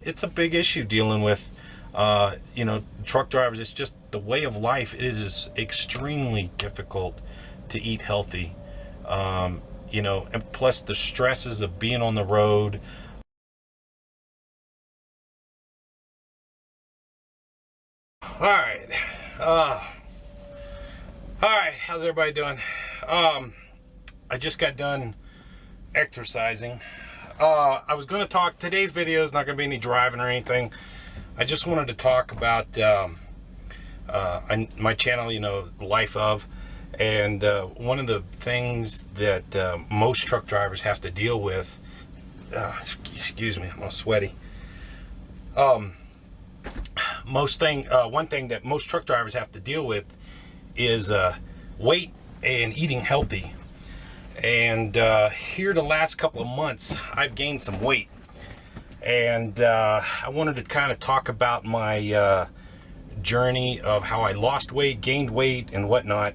it's a big issue dealing with you know, truck drivers. It's just the way of life. It is extremely difficult to eat healthy, you know, and plus the stresses of being on the road. All right, how's everybody doing? I just got done exercising. I was going to talk, today's video is not going to be any driving or anything. I just wanted to talk about my channel, you know, Life Of, and one of the things that most truck drivers have to deal with, excuse me, I'm all sweaty. One thing that most truck drivers have to deal with is weight and eating healthy. And here the last couple of months, I've gained some weight. And I wanted to kind of talk about my journey of how I lost weight, gained weight, and whatnot.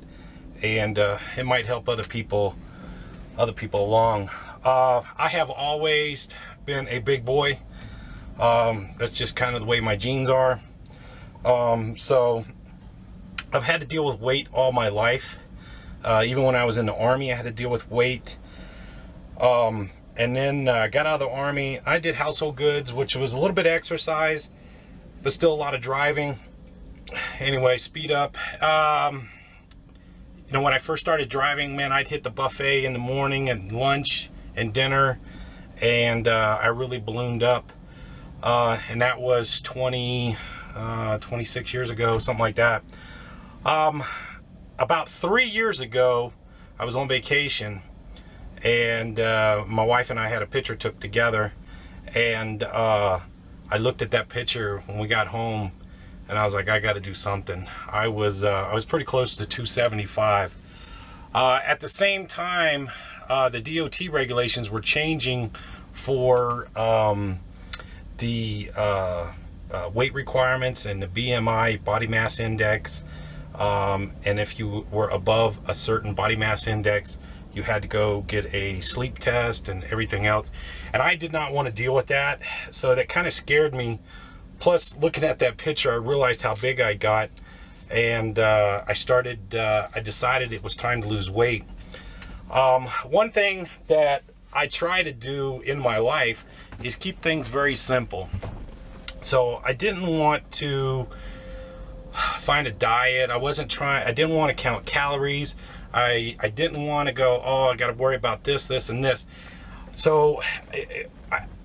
And it might help other people along. I have always been a big boy. That's just kind of the way my genes are. So I've had to deal with weight all my life. Even when I was in the Army, I had to deal with weight. And then I got out of the Army. I did household goods, which was a little bit of exercise, but still a lot of driving. Anyway, speed up. You know, when I first started driving, man, I'd hit the buffet in the morning and lunch and dinner, and I really ballooned up. And that was 26 years ago, something like that. About 3 years ago, I was on vacation, and my wife and I had a picture took together, and I looked at that picture when we got home, and I was like, I got to do something. I was pretty close to 275. At the same time, the DOT regulations were changing for the weight requirements and the BMI, body mass index. And if you were above a certain body mass index, you had to go get a sleep test and everything else. And I did not want to deal with that. So that kind of scared me. Plus, looking at that picture, I realized how big I got. And I decided it was time to lose weight. One thing that I try to do in my life is keep things very simple. So I didn't want to find a diet. I didn't want to count calories. I didn't want to go, oh, I got to worry about this, this, and this. So,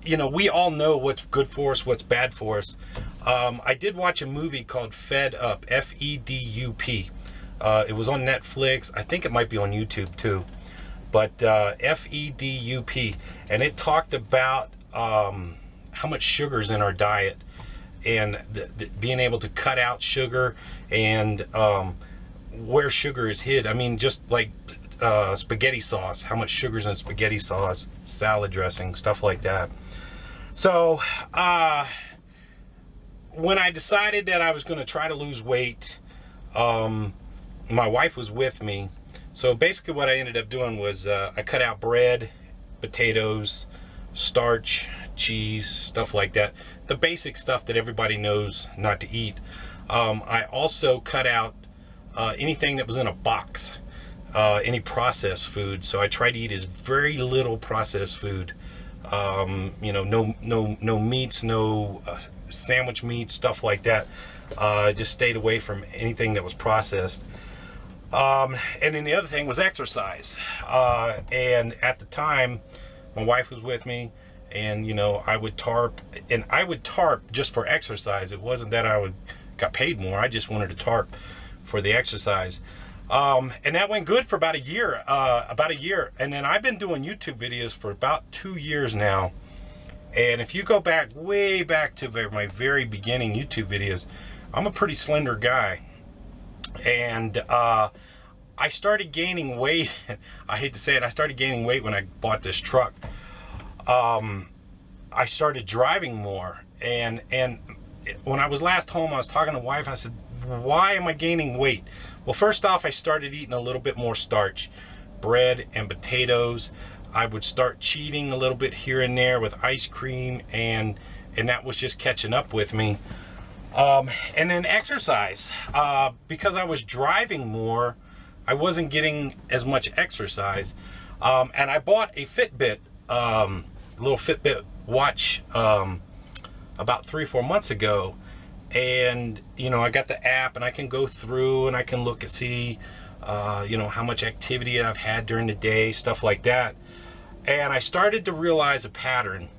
you know, we all know what's good for us, what's bad for us. I did watch a movie called Fed Up, F-E-D-U-P. It was on Netflix. I think it might be on YouTube too. But F-E-D-U-P. And it talked about how much sugar's in our diet, and being able to cut out sugar, and where sugar is hid. I mean, just like spaghetti sauce, how much sugar's in spaghetti sauce, salad dressing, stuff like that. So when I decided that I was going to try to lose weight, my wife was with me. So basically what I ended up doing was I cut out bread, potatoes, starch, cheese, stuff like that. The basic stuff that everybody knows not to eat. I also cut out anything that was in a box, any processed food. So I tried to eat as very little processed food. You know, no meats, no sandwich meat, stuff like that. Just stayed away from anything that was processed. And then the other thing was exercise. And at the time, my wife was with me, and you know, I would tarp just for exercise. It wasn't that I got paid more. I just wanted to tarp for the exercise. And that went good for about a year. And then I've been doing YouTube videos for about 2 years now. And if you go back, way back to my very beginning YouTube videos, I'm a pretty slender guy. And I started gaining weight. I hate to say it, I started gaining weight when I bought this truck. I started driving more, and when I was last home, I was talking to my wife, and I said, why am I gaining weight? Well, first off, I started eating a little bit more starch, bread and potatoes. I would start cheating a little bit here and there with ice cream and and that was just catching up with me. And then exercise, because I was driving more, I wasn't getting as much exercise. And I bought a Fitbit, a little Fitbit watch, about 3 or 4 months ago. And, you know, I got the app and I can go through and I can look and see, you know, how much activity I've had during the day, stuff like that. And I started to realize a pattern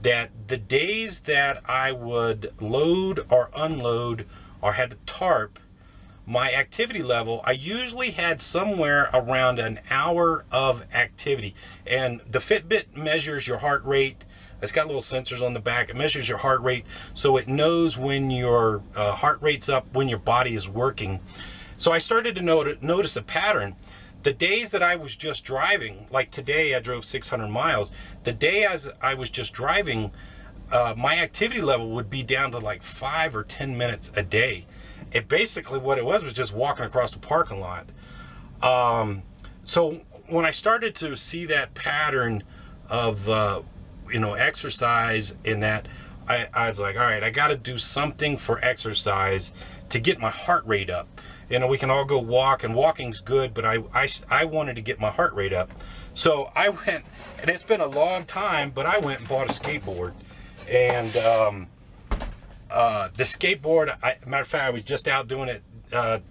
that the days that I would load or unload or had to tarp, my activity level, I usually had somewhere around an hour of activity. And the Fitbit measures your heart rate. It's got little sensors on the back. It measures your heart rate, so it knows when your heart rate's up, when your body is working. So I started to notice a pattern. The days that I was just driving, like today I drove 600 miles, the day as I was just driving, my activity level would be down to like 5 or 10 minutes a day. It basically, what it was just walking across the parking lot. So when I started to see that pattern of, you know, exercise in that, I was like, all right, I got to do something for exercise to get my heart rate up. You know, we can all go walk, and walking's good, but I wanted to get my heart rate up. So I went, and it's been a long time, but I went and bought a skateboard. And the skateboard, matter of fact, I was just out doing it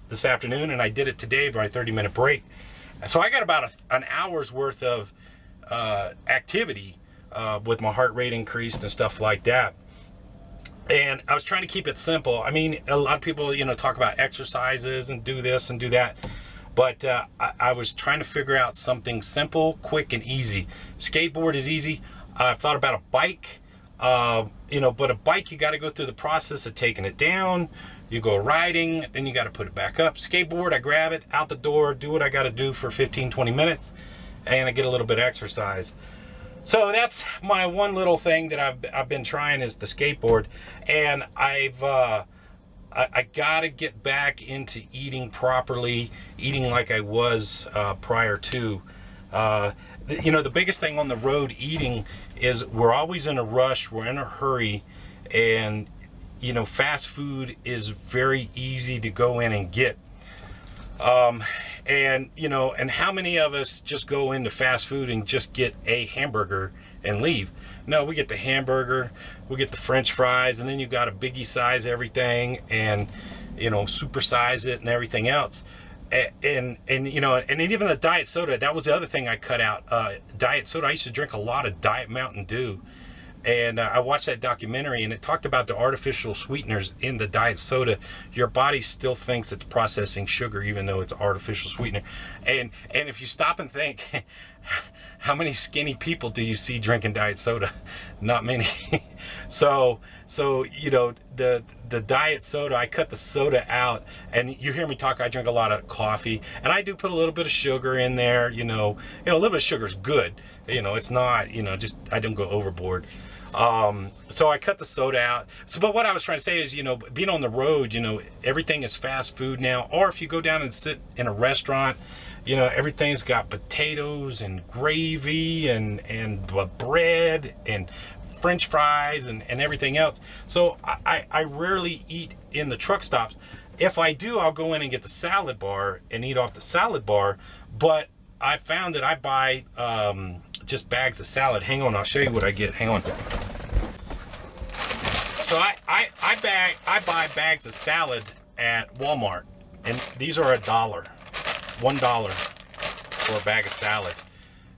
this afternoon, and I did it today by a 30-minute break. So I got about an hour's worth of activity with my heart rate increased and stuff like that. And I was trying to keep it simple. I mean, a lot of people, you know, talk about exercises and do this and do that. But I was trying to figure out something simple, quick, and easy. Skateboard is easy. I've thought about a bike. You know, but a bike, you got to go through the process of taking it down. You go riding, then you got to put it back up. Skateboard, I grab it, out the door, do what I got to do for 15, 20 minutes, and I get a little bit of exercise. So that's my one little thing that I've been trying, is the skateboard. And I got to get back into eating properly, eating like I was prior to. You know, the biggest thing on the road eating is we're always in a rush, we're in a hurry, and, you know, fast food is very easy to go in and get. And, you know, and how many of us just go into fast food and just get a hamburger and leave? No, we get the hamburger, we get the French fries, and then you got to biggie size everything and, you know, super size it and everything else. And you know, and even the diet soda, that was the other thing I cut out. Diet soda, I used to drink a lot of Diet Mountain Dew. And I watched that documentary, and it talked about the artificial sweeteners in the diet soda. Your body still thinks it's processing sugar, even though it's artificial sweetener. And if you stop and think, how many skinny people do you see drinking diet soda? Not many. So you know, the diet soda, I cut the soda out. And you hear me talk, I drink a lot of coffee, and I do put a little bit of sugar in there. You know, a little bit of sugar is good. You know, it's not, you know, just, I don't go overboard. So I cut the soda out. So, but what I was trying to say is, you know, being on the road, you know, everything is fast food now. Or if you go down and sit in a restaurant, you know, everything's got potatoes and gravy and bread and French fries and everything else. So I rarely eat in the truck stops. If I do, I'll go in and get the salad bar and eat off the salad bar. But I found that I buy just bags of salad. Hang on, I'll show you what I get. Hang on. So I buy bags of salad at Walmart, and these are $1 for a bag of salad,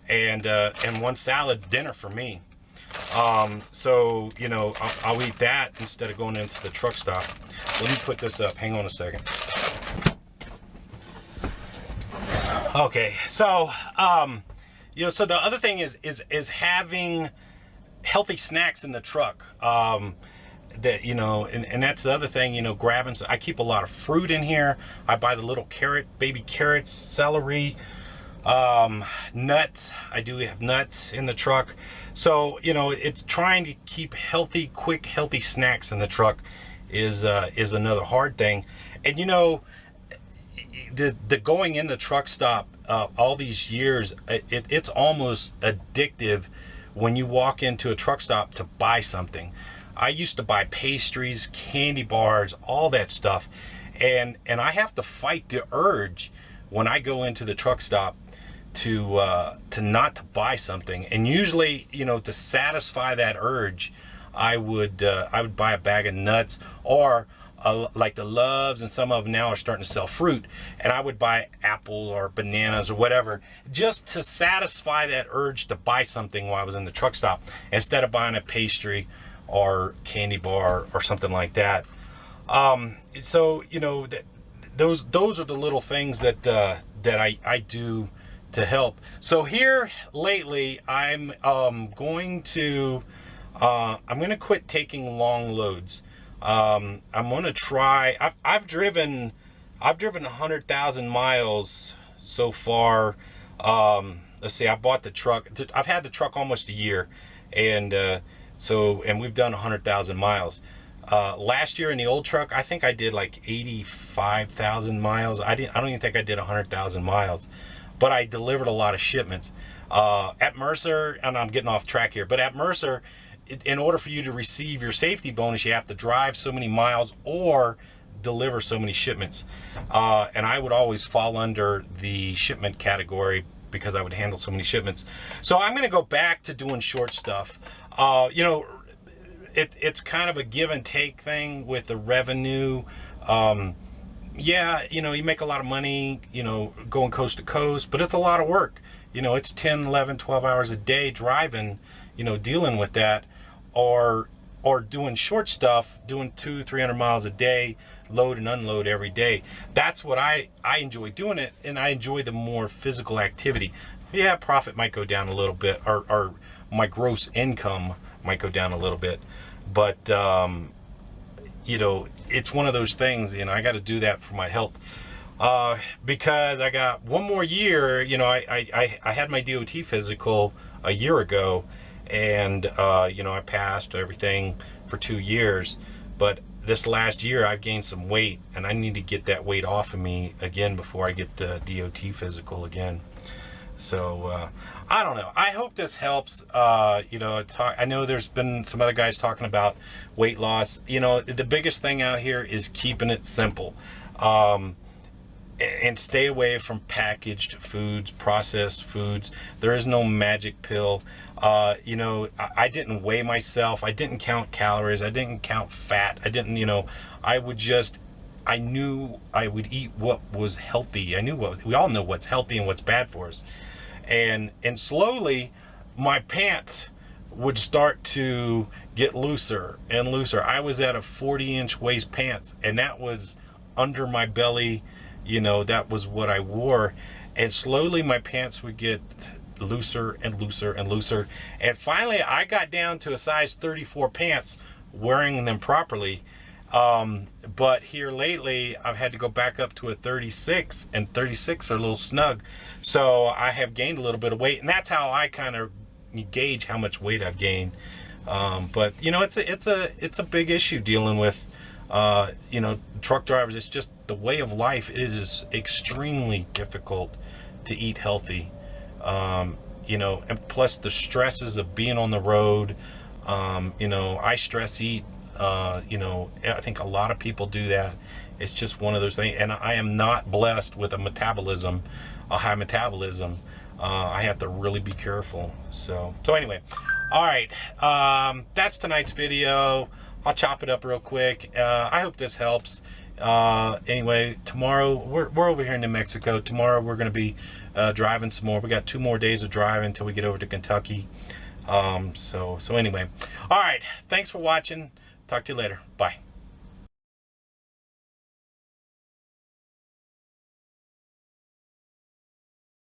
and one salad's dinner for me. So you know, I'll eat that instead of going into the truck stop. Let me put this up. Hang on a second. Okay, so you know, so the other thing is having healthy snacks in the truck. That, you know, and that's the other thing, you know, grabbing. I keep a lot of fruit in here. I buy the little baby carrots, celery, nuts. I do have nuts in the truck. So, you know, it's trying to keep quick, healthy snacks in the truck is another hard thing. And, you know, the going in the truck stop all these years, it's almost addictive when you walk into a truck stop to buy something. I used to buy pastries, candy bars, all that stuff. And I have to fight the urge when I go into the truck stop to not to buy something. And usually, you know, to satisfy that urge, I would buy a bag of nuts, or like the Loves, and some of them now are starting to sell fruit, and I would buy apple or bananas or whatever, just to satisfy that urge to buy something while I was in the truck stop, instead of buying a pastry or candy bar or something like that. So, you know, those are the little things that I do to help. So here lately, I'm going to quit taking long loads. I'm going to try. I've driven 100,000 miles so far. Let's see, I bought the truck. I've had the truck almost a year, and we've done 100,000 miles. Last year in the old truck, I think I did like 85,000 miles. I don't even think I did 100,000 miles, but I delivered a lot of shipments. At Mercer, and I'm getting off track here, but at Mercer, in order for you to receive your safety bonus, you have to drive so many miles or deliver so many shipments. And I would always fall under the shipment category because I would handle so many shipments. So I'm going to go back to doing short stuff. You know, it's kind of a give and take thing with the revenue. Yeah, you know, you make a lot of money, you know, going coast to coast, but it's a lot of work. You know, it's 10, 11, 12 hours a day driving, you know, dealing with that, or doing short stuff, doing 200-300 miles a day, load and unload every day. That's what I enjoy doing it, and I enjoy the more physical activity. Yeah, profit might go down a little bit, or my gross income might go down a little bit, but you know, it's one of those things, you know, I got to do that for my health, because I got one more year. You know, I had my DOT physical a year ago, and you know, I passed everything for 2 years, but this last year I've gained some weight, and I need to get that weight off of me again before I get the DOT physical again. So I don't know. I hope this helps. You know, I know there's been some other guys talking about weight loss. You know, the biggest thing out here is keeping it simple, and stay away from packaged foods, processed foods. There is no magic pill. You know, I didn't weigh myself. I didn't count calories. I didn't count fat. I didn't, you know, I knew I would eat what was healthy. I knew we all know what's healthy and what's bad for us. And slowly my pants would start to get looser and looser. I was at a 40-inch waist pants, and that was under my belly. You know, that was what I wore. And slowly my pants would get looser and looser and looser. And finally I got down to a size 34 pants, wearing them properly. But here lately I've had to go back up to a 36, and 36 are a little snug. So I have gained a little bit of weight, and that's how I kind of gauge how much weight I've gained. But you know, it's a big issue dealing with you know, truck drivers. It's just the way of life. It is extremely difficult to eat healthy. You know, and plus the stresses of being on the road. You know, I stress eat. You know, I think a lot of people do that. It's just one of those things, and I am not blessed with a high metabolism. I have to really be careful. So anyway, all right, that's tonight's video. I'll chop it up real quick. I hope this helps. Anyway, tomorrow we're over here in New Mexico. Tomorrow we're going to be driving some more. We got 2 more days of driving until we get over to Kentucky. So anyway, all right, thanks for watching. Talk to you later. Bye.